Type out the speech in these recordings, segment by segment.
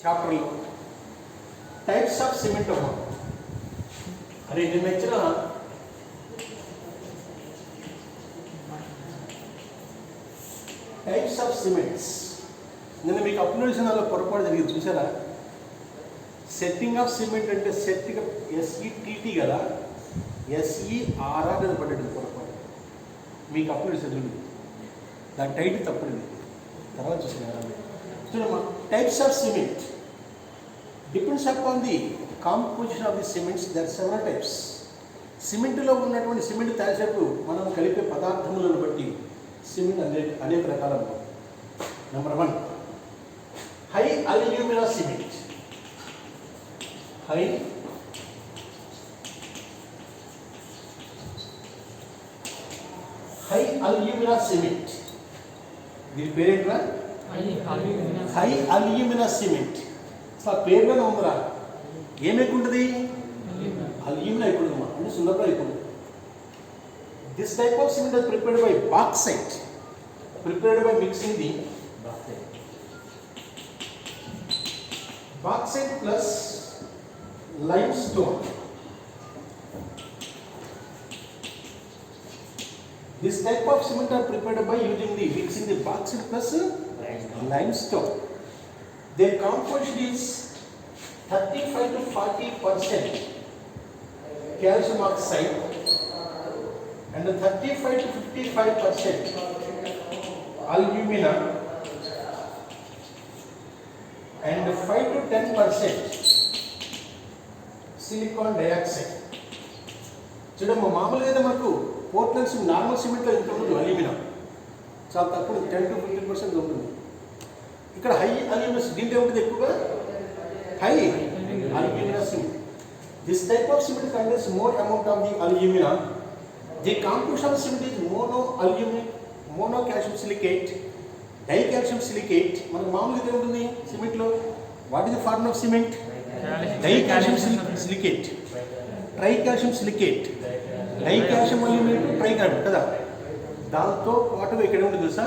చాప్టర్లో types of cement అమ్మా. అరే నేను ఇచ్చిన టైప్స్ ఆఫ్ సిమెంట్స్ నిన్న మీకు అప్లోడ్ పొరపాటు జరిగింది చూసారా. సెట్టింగ్ ఆఫ్ సిమెంట్ అంటే సెట్టింగ్ SETT కదా, SERR అని పడ్డది పొరపాటు. మీకు అప్లోడ్ చదివింది దాని టైటిల్ తప్పడింది, తర్వాత చూసారా. చూడమ్మా, types of cement depends upon the composition of the cements. There are several types. సిమెంట్లో ఉన్నటువంటి సిమెంట్ తయారు మనం కలిపే పదార్థములను బట్టి సిమెంట్ అనేక రకాలు. Number 1 high alumina cement. High alumina cement, దీని పేరేంట్రా? High alumina cement. అసలు పేరులోనే ఉందిరా. ఏమెక్కు ఉంటుంది? అల్యూమినా ఎక్కువ ఉంటుంది, అంటే సున్నపడ ఎక్కువ. This type of cement is prepared by bauxite, prepared by mixing the bauxite plus limestone. This type of cement are prepared by using the mixing the bauxite plus limestone. Their composition is 35 to 40% calcium oxide and 35 to 55% alumina and 5 to 10% silicon dioxide. చూడమ్మా, మామూలుగా అయితే మనకు పోర్ట్లండ్స్ normal సిమెంట్లో ఇంత ఉంటుంది, alumina చాలా తక్కువ, 10 to 15% ఉంటుంది. ఇక్కడ హై అల్యూమినా దీంట్లో ఉంటుంది ఎక్కువగా, high alumina cement. This type of cement contains more amount of the alumina. The composition of cement is mono calcium silicate, di calcium silicate. మనకు మామూలుగా ఉంటుంది సిమెంట్లో. What is the form of cement? Di calcium silicate, tri calcium silicate, di calcium aluminate, tri calcium కదా. దాంతో పాటుగా ఇక్కడ ఉంటుంది తెలుసా,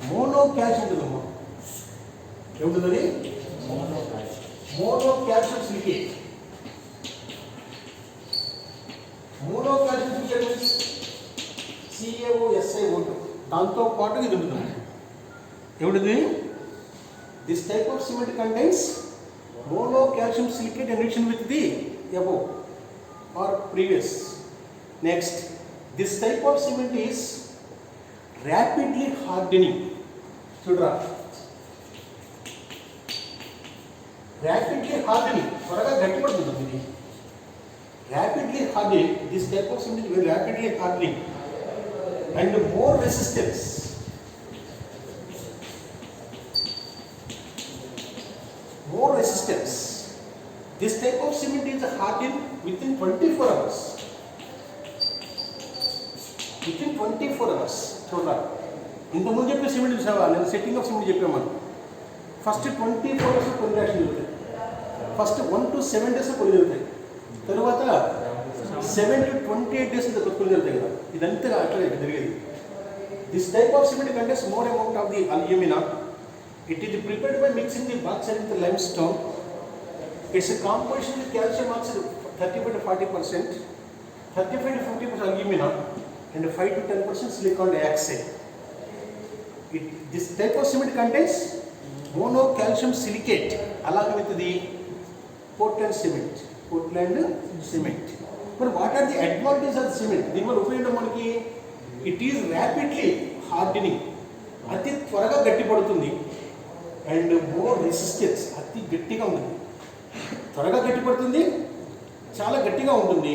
మోనో కాల్షియం ఉంటుందమ్మా. ఏముంటుంది? Mono calcium silicate. Mono calcium silicate means CaOSiO2. దాంతో పాటు ఇది ఉంటుంది. ఏముంటుంది? This type of cement contains mono calcium silicate in addition with the above or previous. Next, this type of cement is rapidly hardening. చూడరా, rapidly hardening, త్వరగా గట్టిపడుతుంది ఇది. rapidly hardening, this type of cement is very rapidly hardening and more resistance. More resistance. This type of cement is hardened within 24 hours. Within 24 hours. చూడరా, ఇంతకుముందు చెప్పే cement చూసావా, నేను setting off cement చెప్పాను. మనం first 24 hours కొన్ని reaction జరుగుతాయి. First 1 to 7 days కొన్ని జరుగుతాయి. తర్వాత 7 to 28 days కొన్ని జరుగుతాయి కదా. ఇదంతా అట్లా జరిగేది. This type of cement contains more amount of the alumina. It is prepared by mixing the bauxite with the limestone. Its composition is calcium oxide 35 to 40%, 35 to 50% alumina, and 5 to 10% silicon dioxide. This type of cement contains mono calcium silicate along with the Portland cement. But what are the advantages of the cement? దీని వల్ల ఉపయోగం మనకి, it is rapidly hardening, అతి త్వరగా గట్టిపడుతుంది. And more resistance, అతి గట్టిగా ఉంటుంది. త్వరగా గట్టిపడుతుంది, చాలా గట్టిగా ఉంటుంది.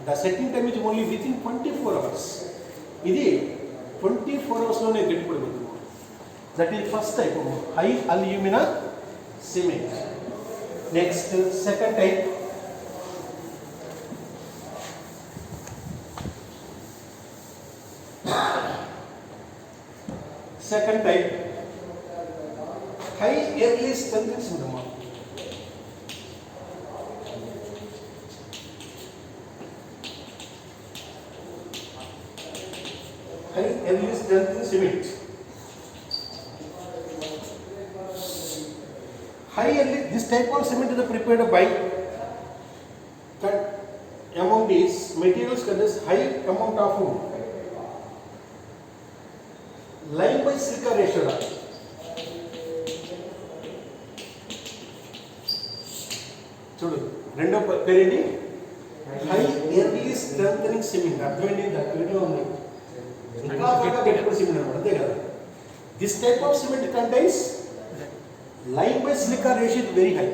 The setting time is only within 24 hours. ఇది 24 hours గట్టిపడిపోతుంది. That is first type high alumina cement. Next second type high early strength cement. high early strength cement. Highly, this type of cement is prepared by among these materials contains high amount of lime by silica ratio. చూడు రెండో పేరేంటి high early strengthening cement. అర్థమైంది? దాంట్లో ఉంది ఇంకా బాగా పెట్టుకునే cement అన్నమాట, అంతే కదా. This type of cement contains lime by silica ratio is very high.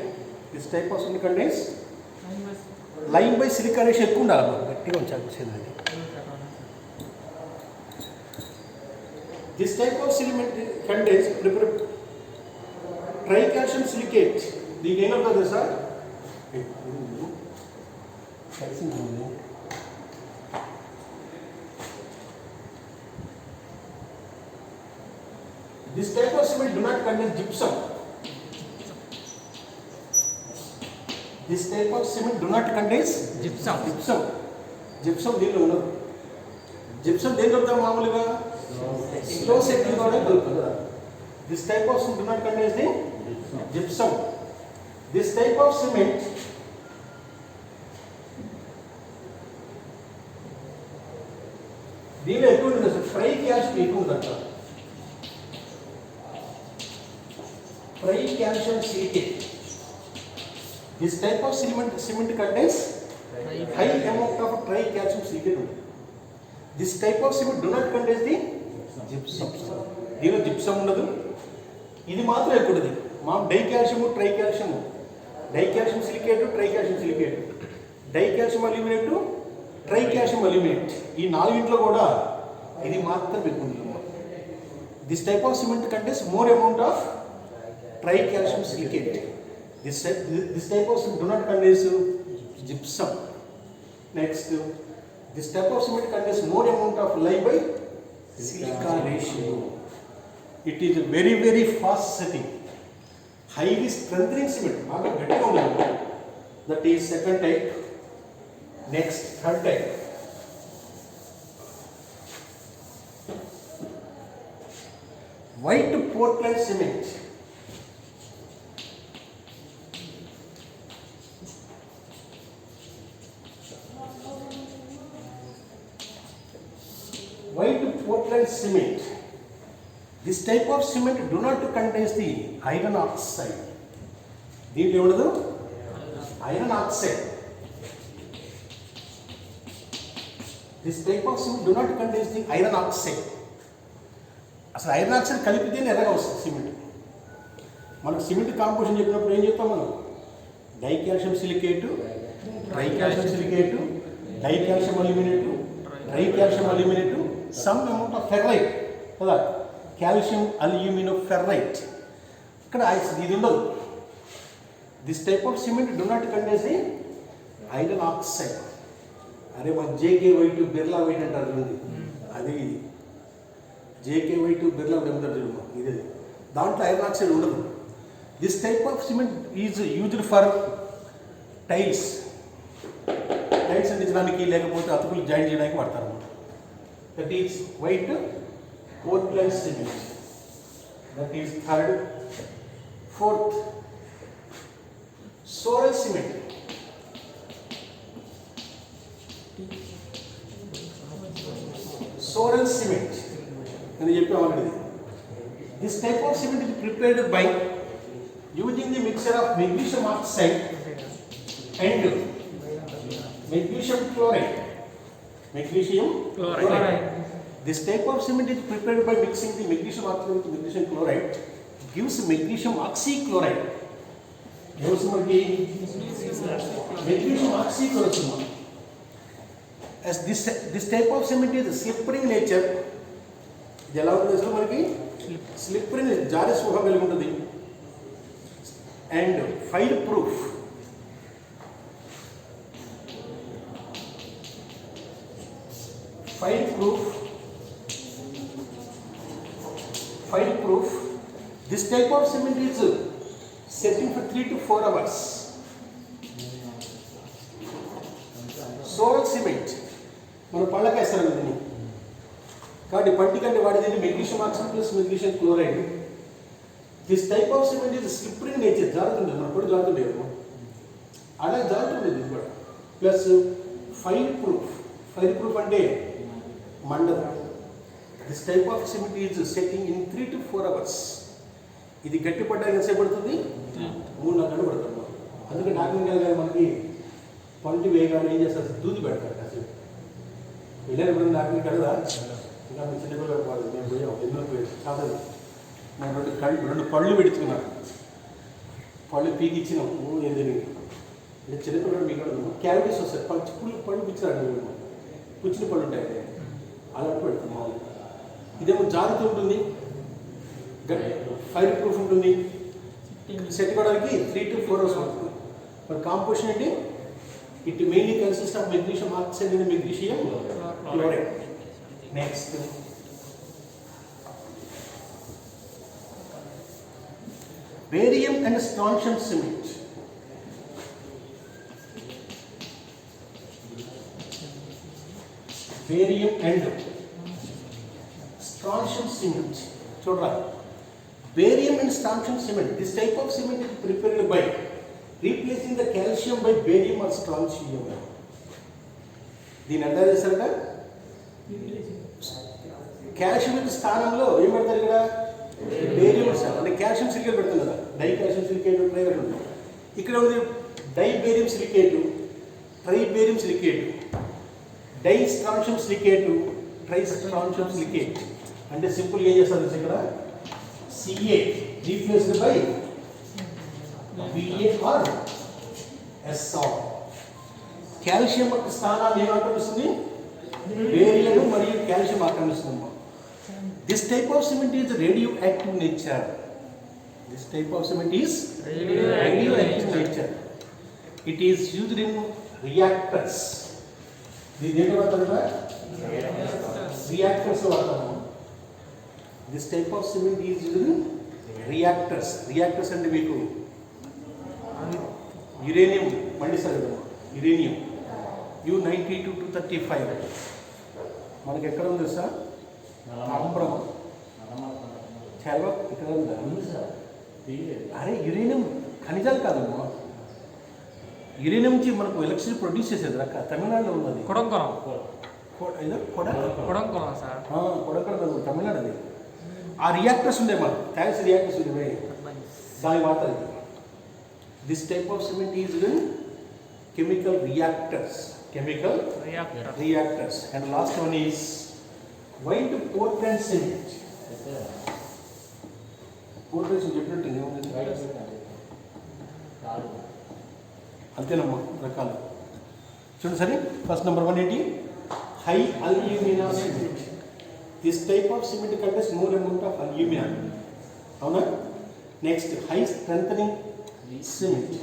This type of cement contains lime by silica ratio ఎక్కువ ఉండాలి, గట్టిగా ఉంచాలి. This type of cement contains tricalcium silicate. దీనికి ఏం అవుతుంది sir? This type of cement do not contain gypsum. This type of cement do not contains gypsum. Gypsum దీనిలో ఉండదు. Gypsum దేని కలుపుతాం మామూలుగా? స్లో సెట్టింగ్ తోనే కలుపుతాం కదా. This type of cement do not contains the gypsum. This type of cement దీనిలో ఎక్కువ ఉంటుంది సార్. ట్రైకాల్షియం ఎక్కువ ఉందంట. Tricalcium silicate. This type of cement contains high amount of tricalcium silicate. This type of cement do not contain the gypsum. దీనిలో gypsum ఉండదు. ఇది మాత్రం ఎక్కువ ఉంటుంది. మా dicalcium tricalcium, dicalcium silicate tricalcium silicate, dicalcium aluminate tricalcium aluminate, ఈ నాలుగింట్లో కూడా ఇది మాత్రం ఎక్కువ ఉంటుంది. This type of cement contains more amount of tricalcium silicate. This type of cement do not contain gypsum. Next, this type of cement contains more amount of lime by silica ratio. It is a very very fast setting, highly strengthening cement. బాగా గట్టిగా ఉంటుంది. That is second type. Next, third type. White Portland cement. White Portland cement. This type of cement do not contain the iron oxide. దీంట్లో ఏముండదు? Iron oxide. This type of cement do not contain the iron oxide. అసలు iron oxide కలిపితేనే ఎర్రగా వస్తుంది cement. మనకు cement composition చెప్పినప్పుడు ఏం చెప్తాం మనం? Dicalcium silicate, tricalcium silicate, dicalcium aluminate, tricalcium aluminate, some amount of ferrite కదా, కాల్షియం అల్యూమినో ఫెర్రైట్. ఇక్కడ ఇది ఉండదు. This type of cement do not contains the iron oxide. అరే మన జేకే వైట్ బిర్లా వైట్ అంటారు చూడండి, అది ఇది జేకే వైట్ బిర్లా వైట్ అంటారు చూడండి, ఇది దాంట్లో ఐరన్ ఆక్సైడ్ ఉండదు. This type of cement is used for tiles అందించడానికి, లేకపోతే అతుకులు జాయిన్ చేయడానికి వాడతారు అన్నమాట. That is white Portland cement. That is third. Fourth, సోరల్ cement. Sorel cement నేను చెప్పాను already. This type of cement is prepared by using the mixture of magnesium oxide and magnesium chloride. Magnesium chloride. This type of cement is prepared by mixing the magnesium oxide with magnesium chloride. Gives magnesium oxychloride. Gives magnesium oxychloride. As this type of cement is slippery in nature. ఇది ఎలా ఉంటుంది అసలు మనకి? Slippery, జారే స్వభావం కలిగి ఉంటుంది. And fire proof. Fire proof. This type of cement is setting for 3 to 4 hours. Soil cement మన పళ్ళకి వేస్తారు దీన్ని, కాబట్టి పంటి కంటే వాడి దీన్ని magnesium oxide plus magnesium chloride. This type of cement ఇది స్లిప్పరీ నేచర్, జారుతుండే మన కూడా జారుతుండే కదా అలా జారుతుండేది ఇది కూడా. ప్లస్ ఫైర్ ప్రూఫ్ అంటే మండదు. This type of cement is setting in 3 to 4 hours. ఇది గట్టి పడ్డానికి ఎంతసేపు పడుతుంది? 3-4 గంటలు పడుతుంది. అందుకే డాక్టర్ గారు మనకి పంటి వేయగానే ఏం చేస్తారు, దూది పెడతారు కాసేపు. వెళ్ళారు డాక్టర్ కదా, ఇంకా మీ చిన్నపిల్లలు కాదు, మేము పోయాం ఎన్నో చాలా నేను 2 పళ్ళు పెడుతున్నాను, పళ్ళు పీకిచ్చినాం ఏందని అంటే చిన్నపిల్లలు మీకు క్యావిటీస్ వస్తాయి, పళ్ళు పిచ్చిరాడు పుచ్చిన పళ్ళు ఉంటాయి అలా పెడుతున్నాం. ఇదేమో జాగ్రత్త ఉంటుంది, ఫైర్ ప్రూఫ్ ఉంటుంది, సెట్ కావడానికి 3 to 4 hours పడుతుంది. మరి కాంపోజిషన్ ఏంటి? It mainly consist of magnesium oxide and magnesium chloride. Next barium and strontium cement. Barium and strontium cement చూడరా. Barium and strontium cement, this type of cement is prepared by replacing the calcium by barium or strontium. దీని ఎంత చేస్తారట? Calcium స్థానంలో ఏం పెడతారు ఇక్కడ? Barium ఇస్తారు. అంటే కాల్షియం సిలికేట్ పెడతారు కదా, డై కాల్షియం సిలికేట్ ఉంటుంది. ఇక్కడ ఉంది dibarium silicate, tribarium silicate, distrontium silicate, tristrontium silicate. అంటే సింపుల్గా ఏం చేస్తారు ఇక్కడ? Ca replaced by Ba or Sr. Calcium స్థానాన్ని ఏమాక్రమిస్తుంది? బేరియం మరియు కాల్షియం ఆక్రమిస్తుంది. This type of cement is radioactive nature. This type of cement is radioactive nature. It is used in reactors. దీని ఏంటి వాడతారు? రియాక్టర్స్ వాడతాము. This type of cement is used in reactors. Reactors అంటే మీకు uranium పండిస్తారు కదా, uranium U-90 to 235 మనకి ఎక్కడ ఉంది సార్? అంబ్రం చాలా ఇక్కడ ఉందా? అరే యురేనియం ఖనిజాలు కాదమ్మా, యురేనియం నుంచి మనకు ఎలక్ట్రిసిటీ ప్రొడ్యూస్ చేసేది రక తమిళనాడులో ఉన్నది. కొడంగల్ తమిళనాడు అది. ఆ రియాక్టర్స్ ఉండే మనం థ్యాంక్స్ రియాక్టర్స్ ఉండే దాని వాడతారు. This type of cement is chemical reactors. And last one is white Portland cement. Portland cement అంతేనమ్మా రకాలు చూడండి సరే. ఫస్ట్ నెంబర్ 1 ఏంటి? High alumina cement. This type of cement contains more amount of alumina. అవునా? Next high strengthening cement,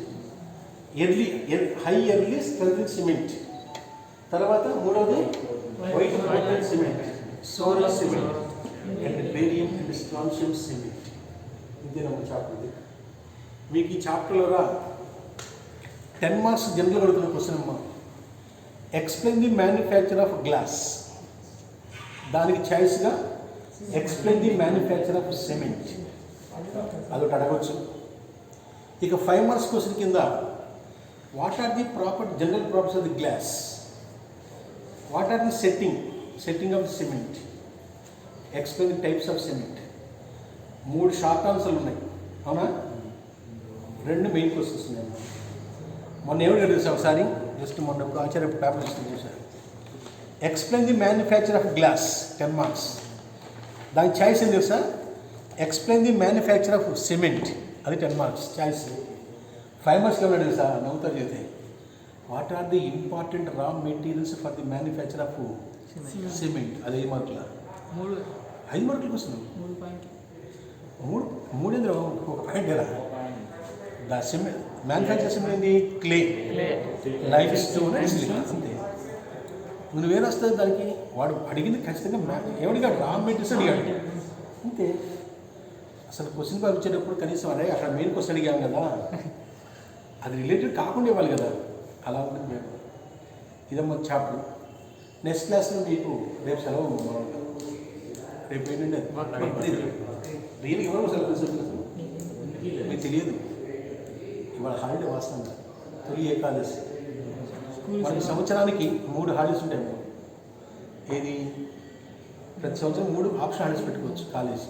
high early strengthening cement. తర్వాత మూడవది white Portland cement, Sorel cement and barium and strontium cement. ఇదేనమ్మా chapter. మీకు ఈ చాప్టర్లో 10 marks general అడుగుతున్న question అమ్మా. Explain the manufacture of glass. దానికి చాయిస్గా explain the manufacture of cement అదొకటి అడగవచ్చు. ఇక 5 మార్క్స్ క్వశ్చన్ కింద what are the general properties of the glass, what are the setting of the cement, explain the types of cement. 3 short ఆన్సర్లు ఉన్నాయి. అవునా? 2 main questions ఉన్నాయి. మొన్న ఏమిటి తెలుసా ఒకసారి, జస్ట్ మొన్న ఇప్పుడు ఆచార్య పేపర్ ఇస్తుంది చూసారు. Explain the manufacture of glass 10 marks. దానికి చాయిస్ ఏం తెలుసా? Explain the manufacture of cement, అది 10 మార్క్స్ చాయిస్. 5 మార్క్స్లో ఉన్నాడు తెలుసా, నవ్వుతారు చేస్తే what are the important raw materials for the manufacture of cement, అది 5 మార్కుల. 5 మార్కులకు వస్తున్నాం. 3 ఎందులో ఒక పాయింట్ కదా. ద సిమెంట్ మ్యానుఫ్యాక్చర్ సిమెంట్ ఏంది? Clay, life stone and silicon. అంతే. నువ్వేం వస్తుంది దానికి? వాడు అడిగింది ఖచ్చితంగా ఏమడిగాడు? రా మెటీరియల్స్ అడిగాడు. అంతే. అసలు క్వశ్చన్ పేపర్ వచ్చేటప్పుడు కనీసం అదే అక్కడ మెయిన్ క్వశ్చన్ అడిగాం కదా, అది రిలేటెడ్ కాకుండా ఇవ్వాలి కదా, అలా ఉంటుంది మేము. ఇదమ్మా చాప్టర్. నెక్స్ట్ క్లాస్లో మీకు రేపు సెలవు. రేపు ఏంటంటే రియల్గా ఎవరు సెలవు మీకు తెలియదు ఇవాళ హాలిడే వాస్తవంగా తొలి ఏకాదశి. మనకి సంవత్సరానికి 3 హాలిడేస్ ఉంటాయి. ఏది ప్రతి సంవత్సరం 3 ఆప్షన్ హాలిడేస్ పెట్టుకోవచ్చు. కాలేజ్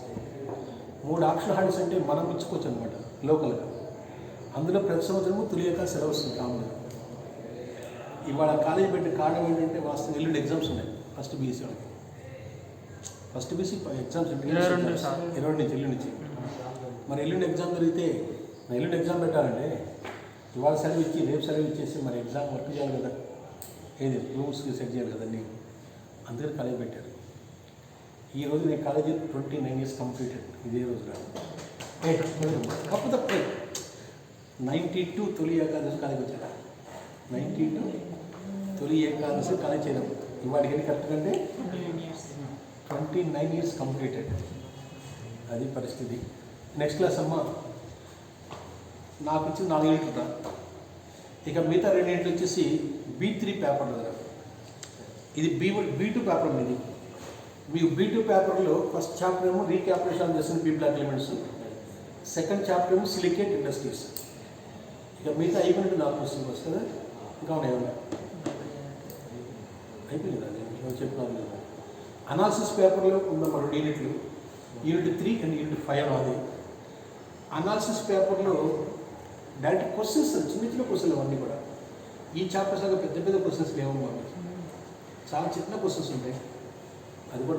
3 ఆప్షన్ హాలిడేస్ అంటే మనం ఇచ్చుకోవచ్చు అనమాట లోకల్గా. అందులో ప్రతి సంవత్సరము తొలి ఏకాదశి సెలవు వస్తుంది కామన్గా. ఇవాళ కాలేజ్ పెట్టే కారణం ఏంటంటే వాస్తవం ఎల్లుండి ఎగ్జామ్స్ ఉన్నాయి ఫస్ట్ బీఎస్సీ వాళ్ళకి. ఫస్ట్ బీఎస్సీ ఎగ్జామ్స్ 22 నుంచి ఎల్లుండి నుంచి. మరి ఎల్లుండి ఎగ్జామ్ జరిగితే ఎల్లుండి ఎగ్జామ్ పెట్టాలంటే ఇవాళ సెలవు ఇచ్చి రేపు సెలవు ఇచ్చేసి మరి ఎగ్జామ్ వర్క్ చేయాలి కదా, ఏది రూమ్స్కి సెట్ చేయాలి కదండి. అందుకని కాలేజ్ పెట్టారు. ఈ రోజు నేను కాలేజీ 29 years కంప్లీటెడ్. ఇదే రోజు కాకపోతే 92 తొలి ఏకాదశి కాలేజ్ వచ్చాక 92 తొలి ఏకాదశి కాలేజ్ చేయడం. ఇవాడికి ఎన్ని కరెక్ట్ అంటే 29 years కంప్లీటెడ్. అది పరిస్థితి. నెక్స్ట్ క్లాస్ అమ్మ నాకు ఇచ్చిన 4 యూనిట్లు రా. ఇక మిగతా 2 యూనిట్లు వచ్చేసి B3 పేపర్ దగ్గర. ఇది B2 పేపర్ ఉంది. మీకు B2 పేపర్లో ఫస్ట్ చాప్టర్ ఏమో రీక్యాపిటేషన్ చేసిన P block elements, second chapter ఏమో సిలికేట్ ఇండస్ట్రీస్. ఇక మిగతా అయిపోయినట్టు 4 క్వశ్చన్స్ వస్తుంది. ఇంకా ఉన్నాయి ఏమన్నా అయిపోయింది కదా నేను చెప్తున్నాను కదా. అనాలిసిస్ పేపర్లో ఉన్న 2 యూనిట్లు, యూనిట్ 3 అండ్ యూనిట్ 5 అది. అనాలిసిస్ పేపర్లో డైరెక్ట్ క్వశ్చన్స్, చిన్న చిన్న క్వశ్చన్లు అవన్నీ కూడా. ఈ చాప్టర్స్ లాగా పెద్ద పెద్ద క్వశ్చన్స్ లేవు, చాలా చిన్న క్వశ్చన్స్ ఉంటాయి. అది కూడా